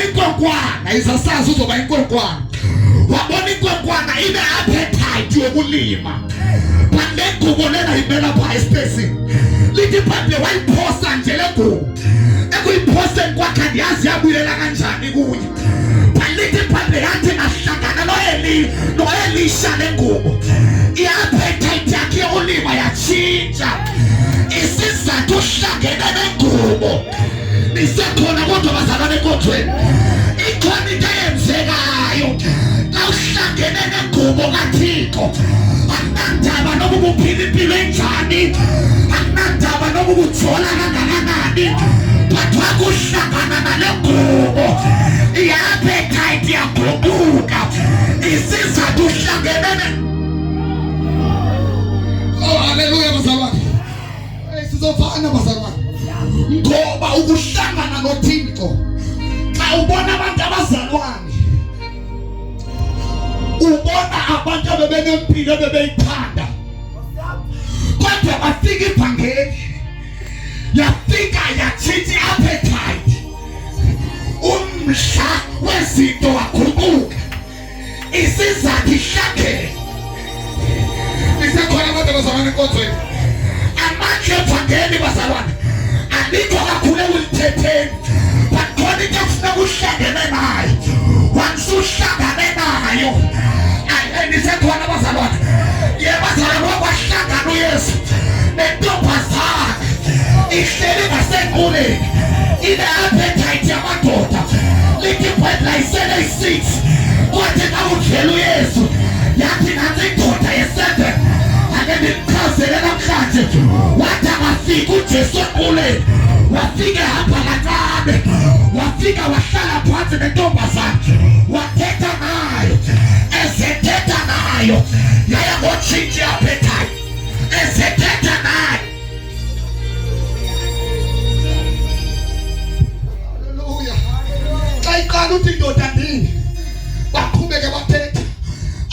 inkwenkwana izasazi uzoba inkwenkwana. Wabona inkwenkwana ine appetite yokulima. But le ngubo lena imela pha espacing. Lithi phandle wayiphosa nje le ngubo. Ekuyiphosa kwakhe ndiyazi yabuyelela kanjani kuye. Lithi phandle yathi ngahlangana noElisha le ngubo. I-appetite yakhe yokulima yatshintsha. Isizathu uhlangene nengubo. Nisekhona kodwa bazalwane enkonzweni. Ikhona into eyenzekayo xa uhlangene nengubo kaThixo. Akunandaba noba ubuphila impilo enjani, akunandaba noba ubujola kangakanani, but wakuhlangana nale ngubo i-appetite yaguquka. Isizathu uhlangene. Oh haleluya bazalwane. Sizofana bazalwane. Ngoba ukuhlangana noThixo xa ubona abantu abazalwane, ubona abantu abebenempilo bebeyithanda, kodwa bafika ibhangeli yafika yatshintsha i-appetite, umhla wezinto waguquka. Isizathu ihlangene. Nisekhona abantu abazalwane enkonzweni. Amandla ebhangeli bazalwane alikho kakhulu ekulithetheni, but khona into ekufuneka uhlangene nayo. Once uhlangane nayo, nisekhona abazalwane. Yebo bazalwane, wakwahlangana uYesu nentombazana ihleli ngasenquleni, ine-appetite yamadoda. Lithi ibhayibheli isele i-6 kodwa nawudlela uYesu yathi nansi indoda ye-7. Ake ndimchazele namhlanje. Wathi angafika uJesu enquleni, wafika ehamba kancane, wafika wahlala phansi nentombazana, wathetha nayo. Ezethetha nayo yaya ngotshintsha i-appetite. Ezethetha nayo. Haleluya. Xa iqala uthi indoda ndini, baqhubeke bathetha.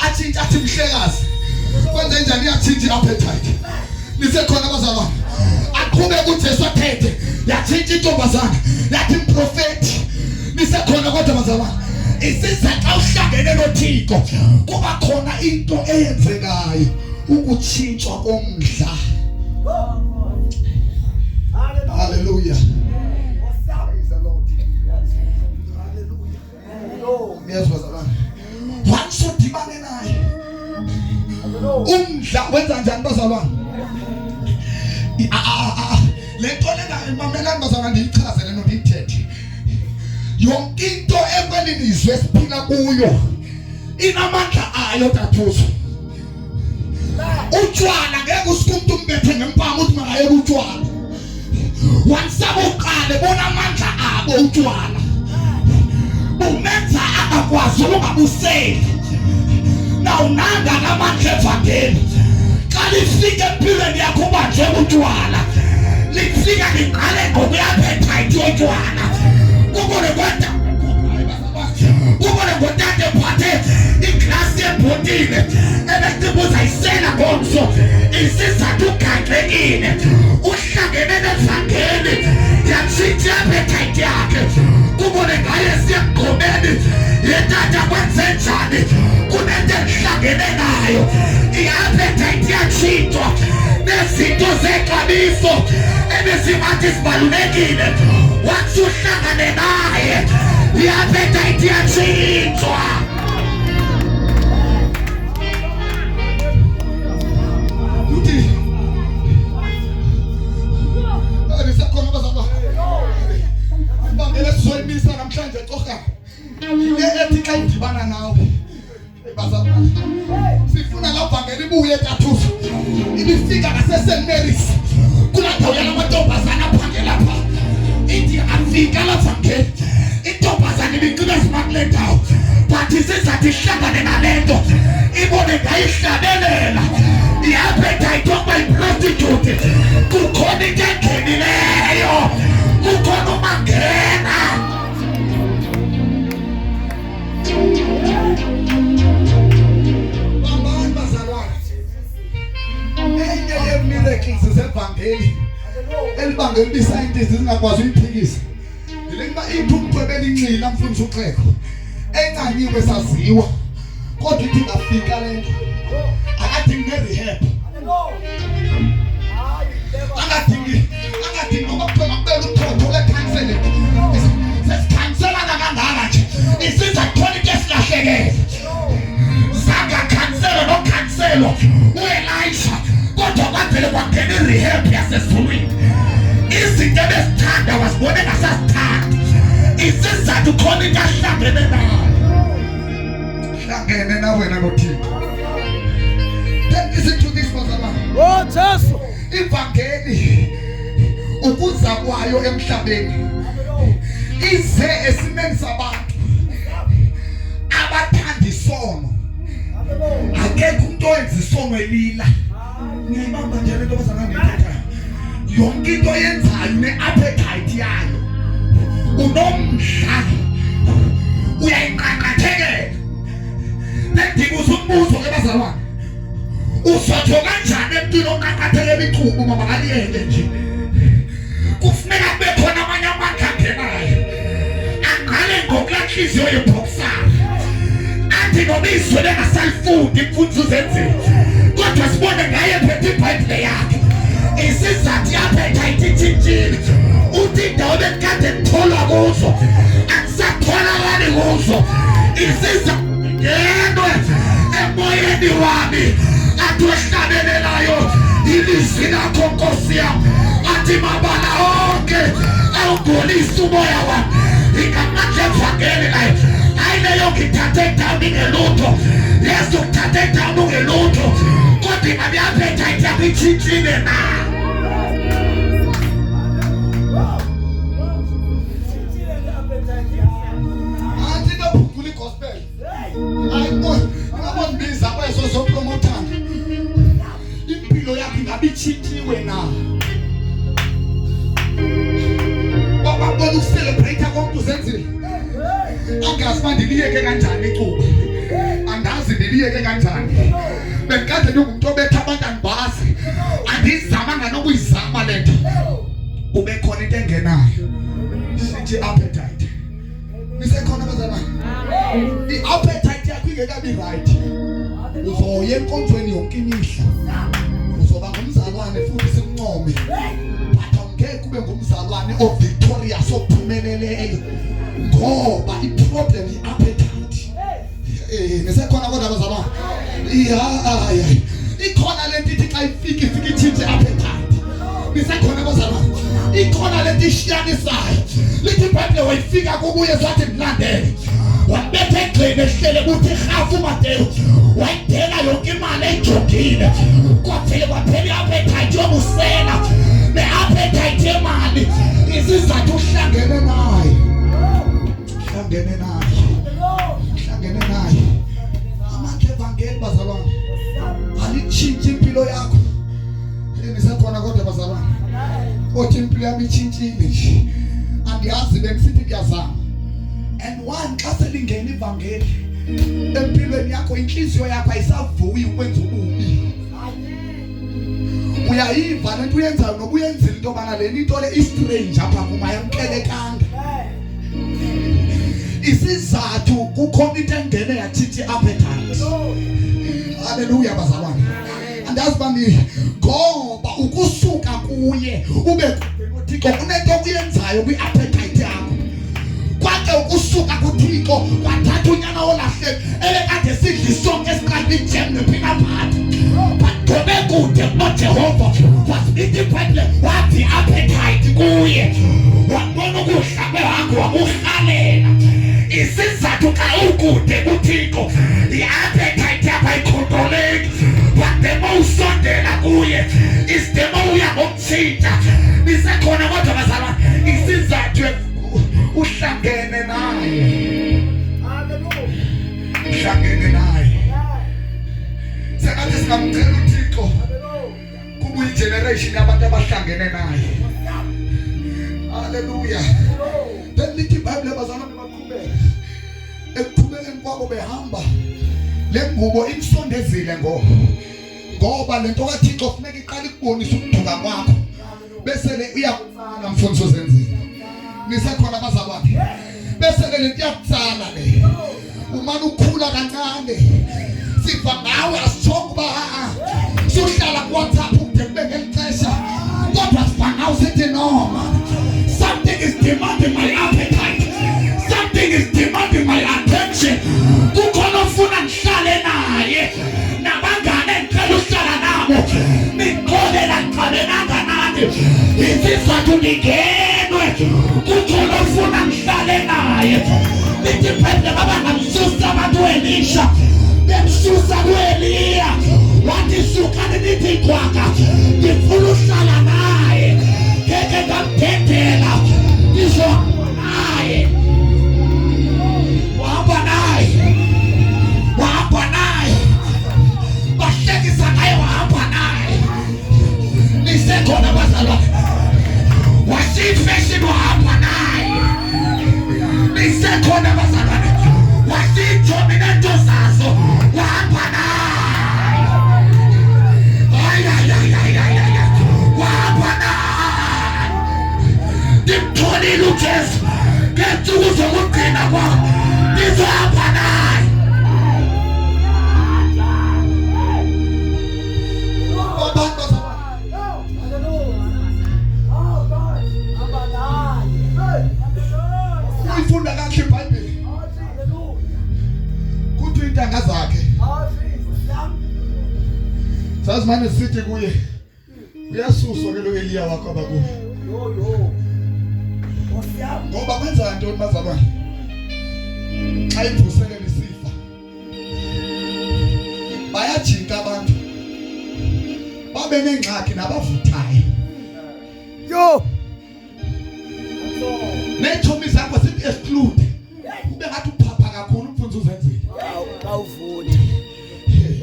Atshintsha athi mhlekazi, kwenze njani? Yatshintsha i-appetite. Nisekhona abazalwane. Aqhubeke uJesu athethe, yatshintsha intombazana yathi mprofethi. Nisekhona kodwa abazalwane. Isizathu xa uhlangene noThixo kuba khona into eyenzekayo, ukutshintshwa komdla. Haleluya. Praise the Lord. Hallelujah. Yes bazalwane. Once udibane naye, umdla wenza njani bazalwane? Lento lena mamelani bazalwane ndiyichazele nodithethe. Yonke into ekwelini izwe esiphila kuyo inamandla ayo tathuzo. Utshwala ngeke usikumntu umbethe ngempama uthi makayeke utshwala. Wansaba uqale bona amandla abo utshwala. Umenza angakwazi ukungabuseli. Nawunanda ngamandla evangeli. Xa lifika empilweni yakho uba nje utshwala, lifika liqale ngokuyi-appetite yotshwala. Ubone ngotate phathe iglasi yebhotile ebecibuza isela ngomso. Isizathu ugaqekile, uhlangene nevangeli, yatshintsha i-appetite yakhe. Ubone ngaye siyemgqomeni, yetata kwenze njani, kunento endihlangene nayo. I-appetite yatshintshwa nezinto zexabiso ebesingathi zibalulekile. Once uhlangane naye, i-appetite yatshintshwa. Uthi nisekhona abazalwane. Ibambele sizoyimisa namhlanje Qokonyeka. Ethi xa idibana nawe bazalwane, sifuna la bhangela ibuye tathuzo. Ibifika ngaseSt. Kula ndawo yalamantombazana aphangela pha. Ithi afika la bhangela intombazana ibiqina simakule ndawo, but isizathu ihlangane nalento ibone ngayihlabelela. I-appetite yokuba yi-prostitute, kukhona into engenileyo, kukhona umangena. Bambani bazalwane, enye ye-miracles zevangeli elibangela uba isayintisti zingakwazi uyiphikisa. Yile nto ithi into belincila mfundisi uxheko encanyiwe saziwa kodwa ithi ngafika lento akadingi rehab angadingi ngokuphela kubela uthotho lekhansela sesikhansela kangaka nje isiza khona into esilahlekele sangakhansela nokhanselwa uElisha kodwa kwavele kwangena irehab yasezulwini izinto ebesithanda wasibone ngasasithanda isizathu khona into ahlangene nayo hlangene na wena noThixo. Then listen to this bazalwane. Oh Jesu. Ivangeli ukuza kwayo emhlabeni ize esimeni sabantu abathanda isono. Akekho umuntu owenza isono elila. Ngiyibamba nje lento bazalwane ngithetha. Yonke into yenzayo ne-appetite yayo unomdla uyayinqanqathekela nedinga usumbuzo ke bazalwane usatho kanjani empilo onqanqathekela ichubo uma makaliyele nje kufuneka kube khona amanye amandla angenayo angale ngokulanhliziyo yebhoksana athi noma izwe lengasalifundi imfundo uzenzile kodwa sibone ngaye phethe iBhayibhile yakhe isizathu i-appetite itshintshile uthi indawo bekade ngithola kuzo angisatholakali kuzo isizathu ngenwe emoyeni wami athi wehlabelelayo ilizwi lakho Nkosi yami athi mabala onke awugolisa umoya wami ingamandla evangeli layo hayi leyo ngithathe down ngelutho lezo ngithathe down ngelutho kodwa ingabe appetite yakho itshintshile na ngabonbiza kwezo zopromotana impilo yakho ingabitshinthiwe na babona ukucelebrate konke uzenzile angazi mandiliyeke kanjani icuba andazi ndiliyeke kanjani bekade ngingumuntu obetha abantu angibazi andizamanga nokuyizama lento ube khona into engenayo sithi appetite nisekhona bazalwane i-appetite yakho ingekabi right uzoya enkonzweni yonke imihla uzoba ngumzalwane futhi simncome but awungeke ube ngumzalwane ovictorious ophumeleleyo ngoba i-problem i-appetite nisekhona kodwa bazalwane ikhona lento ithi xa ifika itshintshe appetite nisekhona bazalwane ikhona lento ishiyanisayo lithi iBhayibhile wayifika kubuye zathi mlandele wabetha egxeni ehlele kuthi hafu Mateo wayidela yonke imali ejogile kwaphela i-appetite yobusela ne-appetite yemali isizathu uhlangene naye amandla evangeli bazalwane alitshintshi impilo yakho nisekhona kodwa bazalwane othi impilo yami itshintshile nje andiyazi bengisithi kuyazama and one xa selingena ivangeli empilweni yakho inhliziyo yakho ayisavuyi ukwenza ububi uyayiva lento uyenzayo noba uyenzile into bana leni into le istrange apha kuma yamkelekanga isizathu kukhona into engene yathitha i-appetite haleluya bazalwane andazi bani ngoba ukusuka kuye ube kuThixo kunento okuyenzayo kwi-appetite yakho kwake ukusuka kuThixo kwathatha unyana olahleka elekade sidla isonke esiqalbi jam nepeanut butter badobe kude noJehova wasithi iBhayibhile wathi appetite kuye wabona ukudla kwehangu wakuhalela isizathu xa ukude kuThixo i-appetite yakho ayikhontroleki wademo usondela kuye isidemo uya ngomthinta nisekhona kodwa bazalwane isizathu uhlangene naye uhlangene naye sengathi singamcela uThixo kubuye igeneration yabantu abahlangene naye haleluya then lithi iBhayibhile bazalwane baqhubeka ekuqhubekeni kwabo behamba lengubo imsondezile ngoba lento kaThixo kufuneka iqala ikubonisa ukuduka kwakho bese le uyakufana mfundisi uzenzile nisekhona bazalwane bese ke lento yakutsala le umana ukhula kancane sifa ngawe asithonga ba sohlala ku WhatsApp ukude kube ngelixesha kodwa sifa ngawe sithi no man, something is demanding my appetite, something is demanding my attention. Kukhona ufuna ngihlale naye nabangane ngicela uhlala nabo ngiqolela ngiqalenanga nani izizathu ningenwe. Kukhona ufuna ngihlale naye lithi phela baba ngamsusa abantu Elisha bemsusa kuEliya wathi sukani nithi kwaka ngifuna uhlala naye ngeke ngamdedela ngisho naye wahamba naye bahlekisa naye wahamba naye nisekhona bazalwane wasifeshi wahamba naye nisekhona bazalwane wasithominento zazo wahamba naye wahamba naye ndimtholile uJesu ngensuku zokugcina kwakho nizohamba naye. Uyifunda kahle iBhayibheli kuthi intanga zakhe sazi manje sithi kuye uyasuswa ke lo Eliya wakho abakuyo ngoba kwenza ntoni bazalwane xa ivusele lisifa bayajika abantu babe nengxaki nabavuthayo nethomi zakho sithi exclude ube ngathi uphapha kakhulu umfunzo uzenzile awuvuni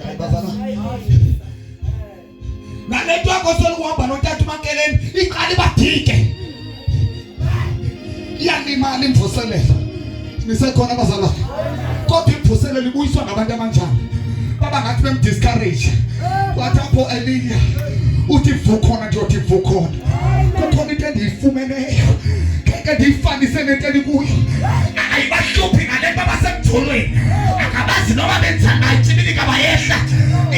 hayi bazalwane nalento yakho soluhamba nontathu makeleni iqala ibadike iyalimala imvuselelo nisekhona bazalwane kodwa imvuselelo ibuyiswa ngabantu abanjani baba ngathi bemdiscourage wathi apho Eliya uthi vukhona ndothi vukhona kukhona into endiyifumeneyo ngeke ndiyifanise nento endikuyo ayibahluphi ngale baba semthulweni akabazi noma benza ngayitshibili kabayehla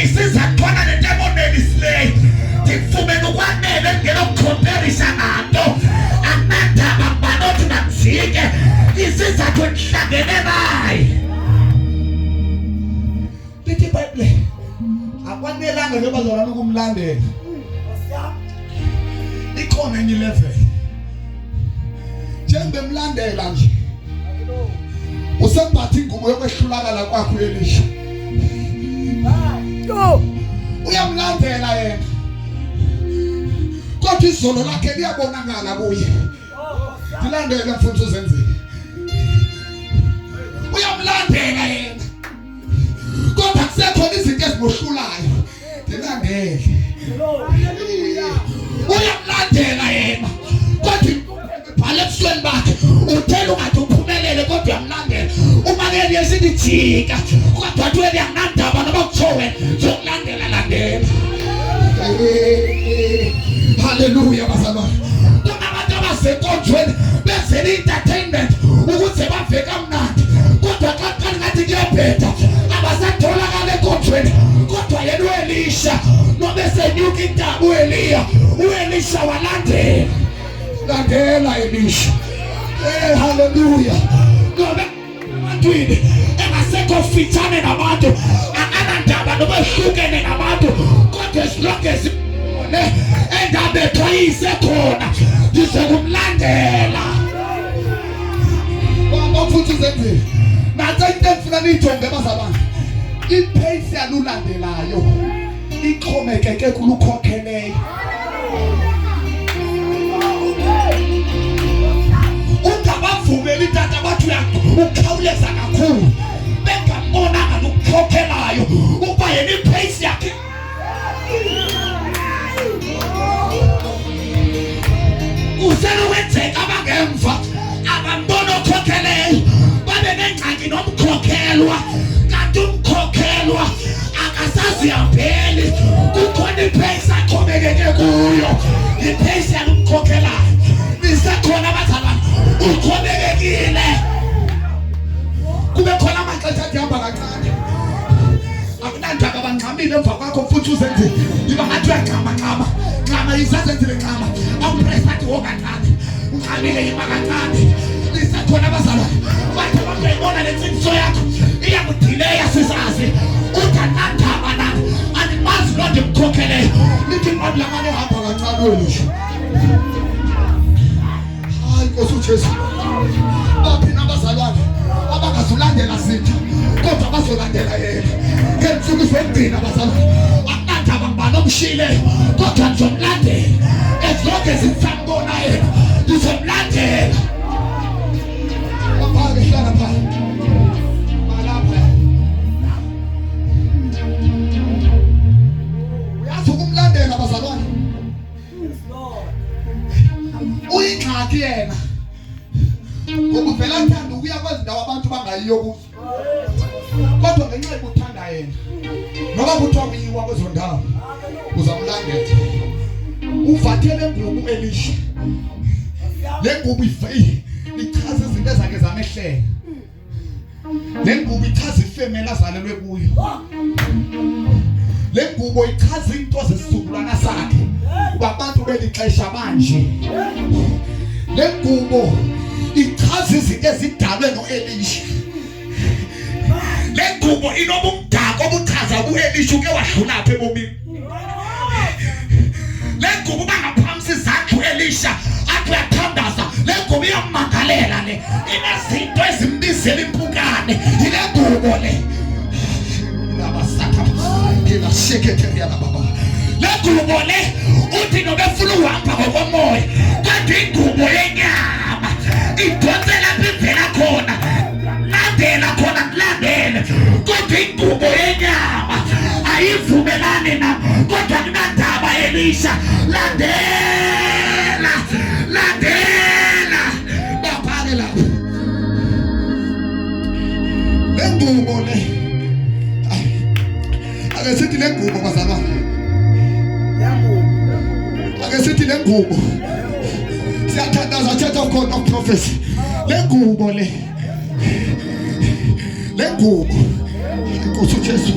isizathwana lento emonelisileyo ndifumene ukwanele ngelokukhomperisa nanto amadaba mbanothi namjike isizathu endihlangene naye lithi iBhayibheli akwanelanga nje bazalwane ukumlandela ikhona enye level njengomlandela nje usembatha ingubo yokwehlulakala kwakho Elisha uyamlandela yena kodwa izolo lakhe liyabonakala kuye ndilandele mfundisi uzenzile uyamlandela yena kodwa kusekhona izinto ezibohlulayo ndilandele uyamlandela yena kodwa ibhale ebusweni bakhe uthela ungathi uphumelele kodwa uyamlandela uma ke yesithi jika kodwa athi wena yanandaba noma kuthiwa wena zokulandela landela. Hallelujah bazalwane abantu abasekonjweni benzela entertainment ukuze baveke kamnandi kodwa xa ngathi kuyabheda abasatholakala ekonjweni kodwa yena uElisha nobe senyuka intaba uEliya uElisha landela Elisha. Hallelujah ngoba abantwini engasekho fitshane nabantu akanandaba noma ehlukene nabantu kodwa esilokezi endabe xwayise khona ndizokumlandela bamfuthu zenzile nathi into efuna niyijonge bazalwane ipace yalulandelayo ixhomekeke kulukhokheleyo ungabavumeli tata bathi ukhawuleza kakhulu bengamonanga nokukhokhelayo uba yena ipace yakhe usenokwenzeka abangemva abambona okhokheleyo babe nengxaki nomkhokhelwa kanti umkhokhelwa akasazi yapheli kukhona ipace axhomekeke kuyo ipace yalumkhokhelayo nisekhona bazalwane uxhomekekile iproject ihamba kancane. Akunandaba bangxamile emva kwakho futhi uzenze iba ngathi uyagxama izazenzile gxama awupress athi wokancane ungxamile ima kancane lisakhona abazalwane bathe bangayibona lensindiso yakho iyakudileya sisazi uthanandaba na animazi lonke mkhokheleyo lithi nqabulamane hamba kancane welisho. Hayi Nkosi uJesu baphina abazalwane abangazulandela sitha kodwa bazolandela yena ngensuku zokugcina abazalwane. Akunandaba ngibani omshileyo kodwa ngizomlandela as long as ngisambona yena ngizomlandela. Aphake hlala phansi malapha uyazi ukumlandela abazalwane uyingxaki yena ngoba uvela thanda ukuya kwezindawo abantu bangayiyo kuzo kodwa ngenxa yokuthanda yena noba kuthiwa uyiwa kwezo ndawo uzamlandela. Uvathele ngubu Elisha le ngubu ichaza izinto ezake zamehlela. Le ngubu ichaza ifemela azalelwe kuyo. Le ngubo ichaza into zesizukulwana sakhe kuba abantu belixesha manje. Le ngubo ichaza izinto ezidalwe noElisha. Le ngubo inobumdaka obuchaza uElisha uke wadlula apha ebomini. Le ngubo bangaphamsi izandla uElisha athi uyathandaza. Le ngubo iyamangalela le inezinto ezimbizela impukane. Ile ngubo le labasatha ngila secretary baba. Le ngubo le uthi nobefuna uhamba ngokomoya kodwa ingubo yenyama idonsela phela khona landela khona kulandele kodwa ingubo yenyama ayivumelane na kodwa kunandaba Elisha landela baphake lapho. Le ngubo le ake sithi le ngubo bazalwane ake sithi le ngubo siyathandaza Church of God of Prophecy. Le ngubo le ngubo Nkosi uJesu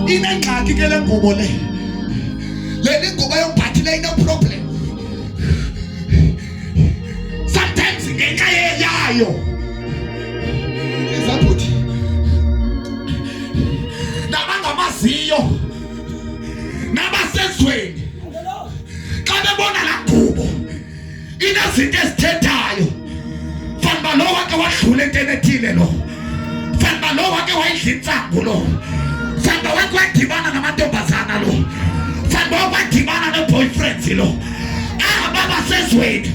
inengxaki ke le ngubo le ngubo yongiphathile ino problem sometimes ngenxa yayo izaphuthi nabangamaziyo nabasezweni xa bebona la ngubo inezinto ezithethayo fanba lo wake wadlula entweni ethile lo fanba lo wake wayidla intsangu lo fanba wake wadibana namantombazana lo fanba wake wadibana no-boyfriends lo baba sezweni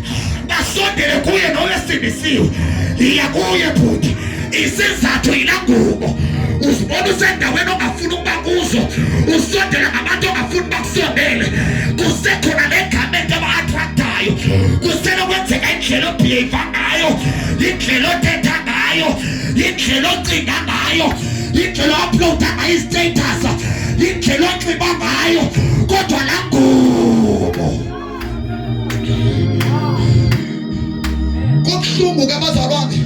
basondele kuye nowesindisiwe iya kuye bhuti isizathu yila ngubo uzibona usendaweni ongafuni ukuba kuzo usondela ngabantu ongafuni bakusondele kusekhona legamenti aba-attractayo kusele kwenzeka indlela obehave ngayo indlela othetha ngayo indlela ocinga ngayo indlela o-uploada ngayo i-status indlela onxiba ngayo kodwa la ngubo kubuhlungu kabazalwane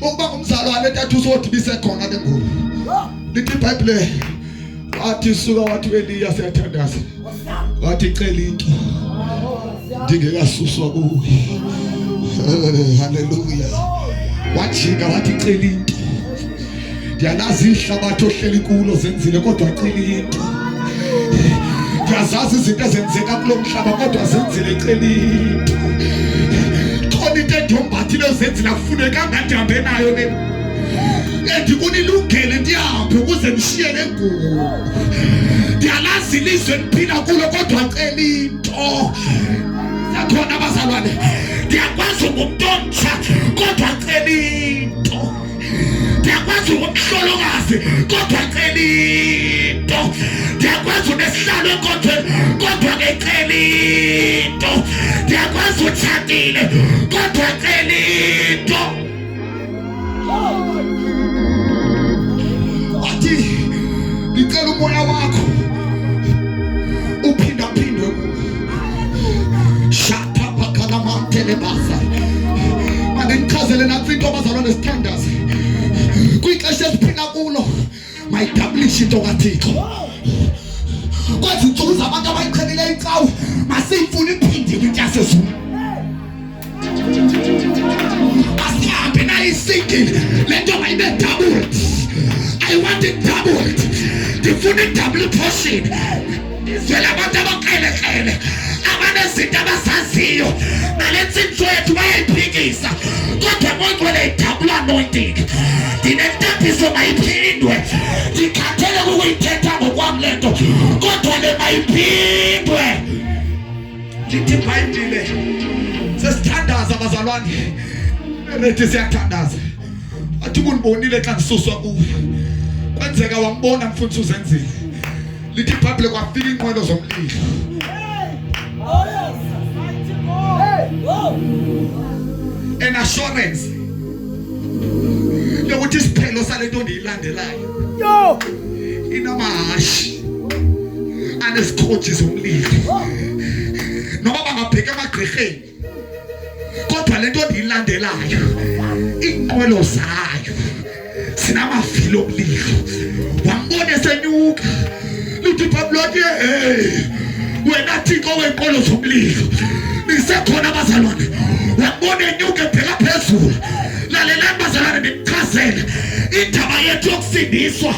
ukuba ngumzalwane etathu usodibise khona le ngubo. Lithi iBhayibhile wathi suka wathi uEliya siyathandaza wathi cela into ndingekasuswa kuwe. Haleluya. Wajika wathi cela into ndiyalazi ihlabathi ohleli kulo zenzile kodwa cela into ndiyazazi izinto ezenzeka kulo mhlaba kodwa zenzile cela into khona into endombathile zenzile kufuneka ngandihambe nayo le ndikuni ilungele ndihambe ukuze ndishiye le ngubo ndiyalazi ilizwe ndiphila kulo kodwa cela into yakhona abazalwane ndiyakwazi ngumntu omtsha kodwa cela into ndiyakwazi ngumhlolokazi kodwa cela into ndiyakwazi unesihlalo enkonzweni kodwa ngecela into ndiyakwazi utshatile kodwa cela into wathi ngicela umoya wakho uphindaphindwe shata pakalamantele basa mandichazele nathi into abazalwane sithandaze kwixesha esiphila mayidablishe into kaThixo. Kwathi insuku zabantu abayichelile icawu masiyifuna iphindiwe into yasezulu. Asihambe nayo isingle lento mayibe doubled. I want it doubled. Ndifuna double portion. Izwela abantu abakrele abanezinto abazaziyo nalensinto yethu bayayiphikisa kodwa ngongcwele double anointing. Dinentambiso mayiphindwe ndikhathele ukuyithetha ngokwami lento kodwa le mayiphindwe. Lithi iBhayibhile sesithandaza abazalwane lethi siyathandaza athi kunibonile xa ngisuswa kuwe kwenzeka wangibona mfuthu uzenzile. Lithi iBhayibhile kwafika inqwelo zomlilo. An assurance yokuthi isiphelo salento ndiyilandelayo inamahashi anesikhoji zomlilo. Noma bangabheka emagqirheni kodwa lento ndiyilandelayo inqwelo zayo sinamavili omlilo. Wambona esenyuka. Lithi iBhayibhile wena Thixo wenqwelo zomlilo nisekhona abazalwane. Wambona enyuka ebheka phezulu. Lalelani bazalwane nimchazele indaba yethu yokusindiswa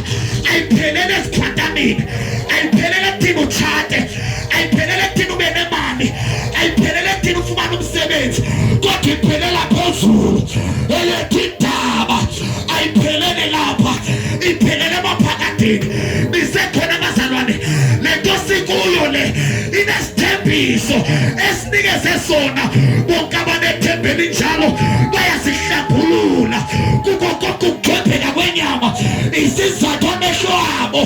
ayiphelele esikhwantaneni, ayiphelele ekuthini utshate, ayiphelele ekuthini ube nemali, ayiphelele ekuthini ufumane umsebenzi kodwa iphelela phezulu. Elethu indaba ayiphelele lapha, iphelele emaphakadeni. Nisekhona abazalwane lento sikuyo le inesithembiso esinikeze sona. Bonke abanethembele njalo bayasihlambulula kuko konke ukugxopheka kwenyama. Isizathu amehlo abo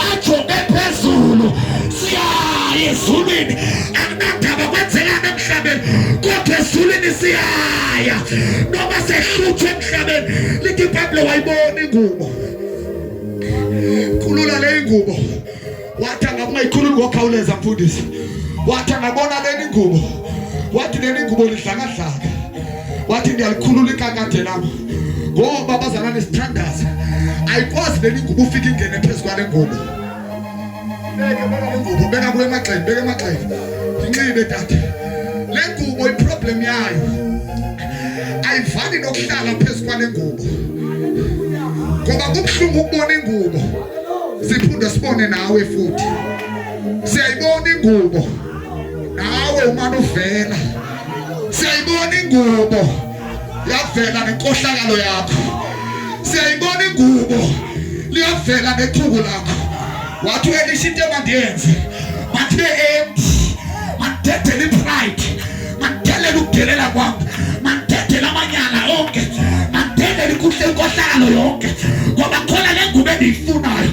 ajonge phezulu. Siyaye ezulwini akunandaba kwenzekani emhlabeni kodwa ezulwini siyaya noma sehluthwe emhlabeni. Lithi iBhayibhile wayibona ingubo. Khulula le ingubo. Wathi angayikhululi ngokhawuleza mfundisi. Wathi angabona le ingubo. Wathi le ingubo lidlakadlaka. Wathi ngiyalikhulula ikakade lami ngoba abazalwane sithandaza ayikwazi le ingubo ufike ingene phezulu kwale ngubo. Beka le ngubo, beka kuwe emagxeni, beka emagxeni. Inxibe tata. Le ngubo iproblem yayo ayivani nokuhlala phezulu kwale ngubo. Ngoba kubuhlungu ukubona ingubo. Siphinde sibone nawe futhi. Siyayibona ingubo. Nawe umane uvela. Siyayibona ingubo. Yavela nenkohlakalo yakho. Siyayibona ingubo. Liyavela nethuku lakho. Wathi elisho into emandiyenze. Bathe empty. Mandethele ipride. Mandethele ukudelela kwami. Mandethele amanyala onke. Mandethele inkohlakalo yonke. Ngoba khona le ngubo endiyifunayo.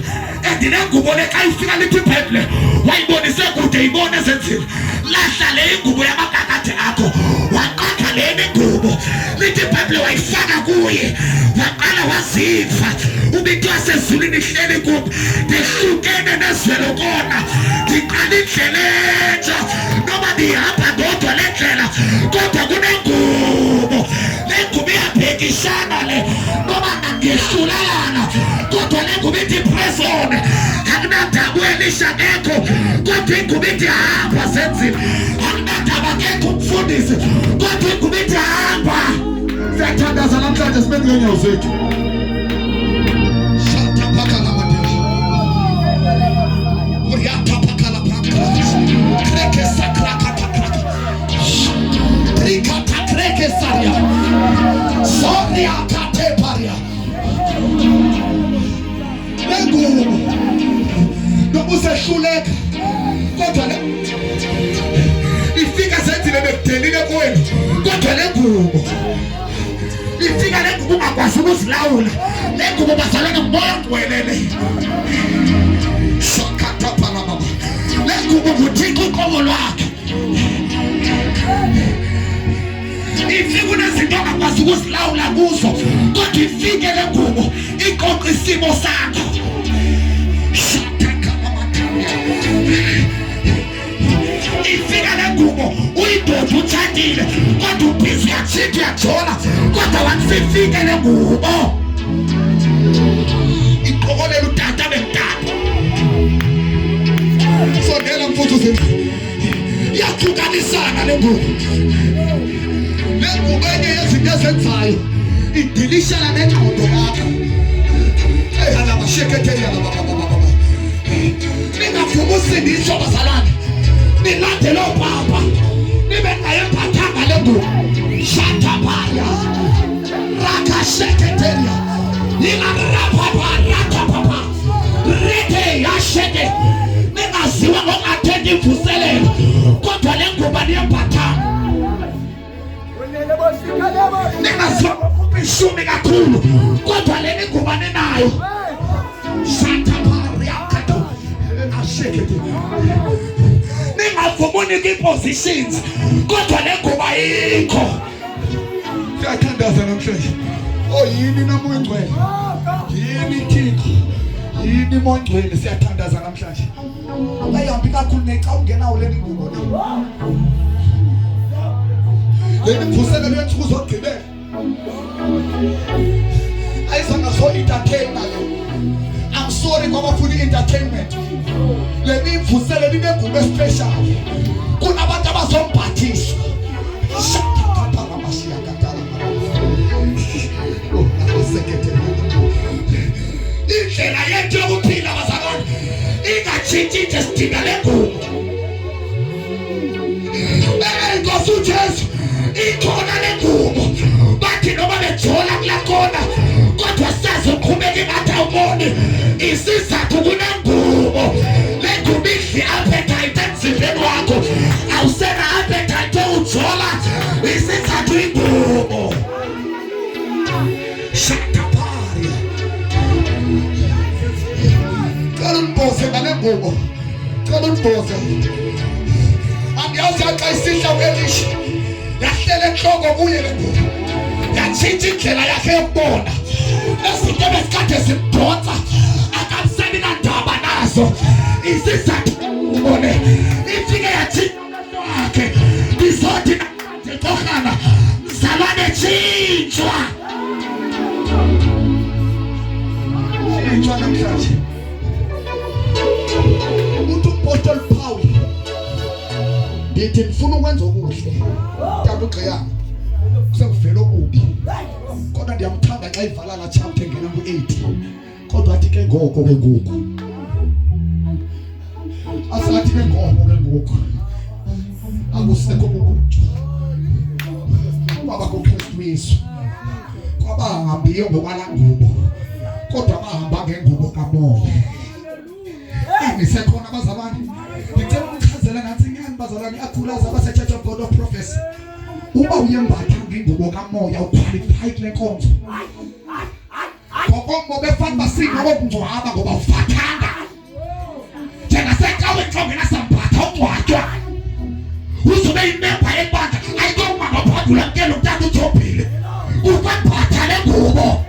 Endine ngubo le xa ifika lithi iBhayibhile wayibonise kude ibone ezenzile. Lahla le ingubo yamakakade akho. Waqatha le ingubo. Lithi iBhayibhile wayifaka kuye. Waqala waziva. Ubintu yasezulwini ihleli kubo. Ndihlukene nezwelo kona. Ndiqala indlela entsha. Noma ndihamba ndodwa le ndlela kodwa kunengubo. Le ngubo iyabhekishana le. Noma ngiyehlulalana kodwa le ngubo ithi prison. Akunandaba uElisha ngekho kodwa ingubo ithi hamba senzile. Akunandaba ngekho umfundisi kodwa ingubo ithi hamba. Siyathandaza namhlanje sibenze ngenyawo zethu. Shata phakala madela. Uyapha phakala phakala. Kreke sakraka takraka. Rikata kreke saria. Soria kate paria. Nengubo. Nobusehluleka. Kodwa le ifika senzile bekudelile kwenu. Kodwa le ngubo. Ifika le ngubo ungakwazi ukuzilawula. Le ngubo bazalana moya ngwelele. Shakata para baba. Le ngubo nguThixo uqobo lwakhe. Ifika unezinto ongakwazi ukuzilawula kuzo. Kodwa ifike le ngubo iqoqa isimo sakho. Ifika le ngubo uyidoda uthandile kodwa ubhizi uyathinta uyajola kodwa wathi sifike le ngubo. Iqokolela utata iyahlukanisana le ngubo. Le ngubo enye yezinto ezenzayo idilishana nengqondo yakho. Alabashekethela baba. Ningafuna usindiswa bazalwane. Nilandele obaba. Nibe naye mphathanga le ngubo. Shatabaya. Rakashekethela. Ningarapapa. Rete yasheke. Ningaziwa ngokungathethi imvuselelo. Kodwa le ngubo niyemphathanga. Ningaziwa ngokubishumi kakhulu. Kodwa le ngubo ninayo. Ningavumuni kwi-positions kodwa le ngubo ayikho. Siyathandaza namhlanje. Oh yini namoya ngcwele. Yini Thixo. Yini moya ngcwele siyathandaza namhlanje. Ayihambi kakhulu nexa ungenawo le ngubo le. Le mvuselelo yensuku zogqibela. Ayizanga so entertain nayo. I'm sorry ngoba funa entertainment. Le mivuselo linengubo special. Kunabantu abazomphathisa. Shakapapa masiya katala. Oh, nakusekethela. Indlela yethu yokuphila bazalwane ingachintshi nje sidinga le ngubo. Nkosi uJesu ikhona le ngubo. Bathi noma bejola kulakona kodwa sazoqhubeka ngathi awuboni isizathu kunengubo. Le ngubo idli appetite emzimbeni wakho. Awusena appetite ujola isizathu ingubo. Shataparia. Kalumboze ngale ngubo. Kalumboze. Andiyazi xa isihla welisha. Yahlele enhloko kuye le ngubo. Yatshintsha indlela yakhe yokubona. Ezinto besikade zimdonsa akasebi nandaba nazo. Isizathu ubone ifike yatshintsha wakhe. Izothi Qokonyeka mzalwane tshintshwa. Tshintshwa namhlanje. Apostle Paul ndithi ngifuna ukwenza okuhle. Tata uGqiyana sekuvela okubi. Kodwa ndiyamthanda xa ivalala chapter ngena ku-8. Kodwa athi ke ngoko ke ngoku. Asathi ke ngoko ke ngoku. Akusekho ukuthi. Baba kuKristu Yesu. Kwaba hambiyo ngokwala ngubo. Kodwa bahamba ngengubo kamoya. Ngisekhona bazalwane. Ngicela ukuchazela nathi ngani bazalwane akhulaza abase Church of God of Prophecy. Uba uyembatha ngengubo kamoya uqualify kule nkonzo. Ngoba befana basinga ngokungcwaba ngoba ufathanga. Njengasecawe xongena sambatha ungcwatywa. Uzobe imemba ebandla ayikoma ngophadula nkelo mntana uJobile. Ukwembatha le ngubo.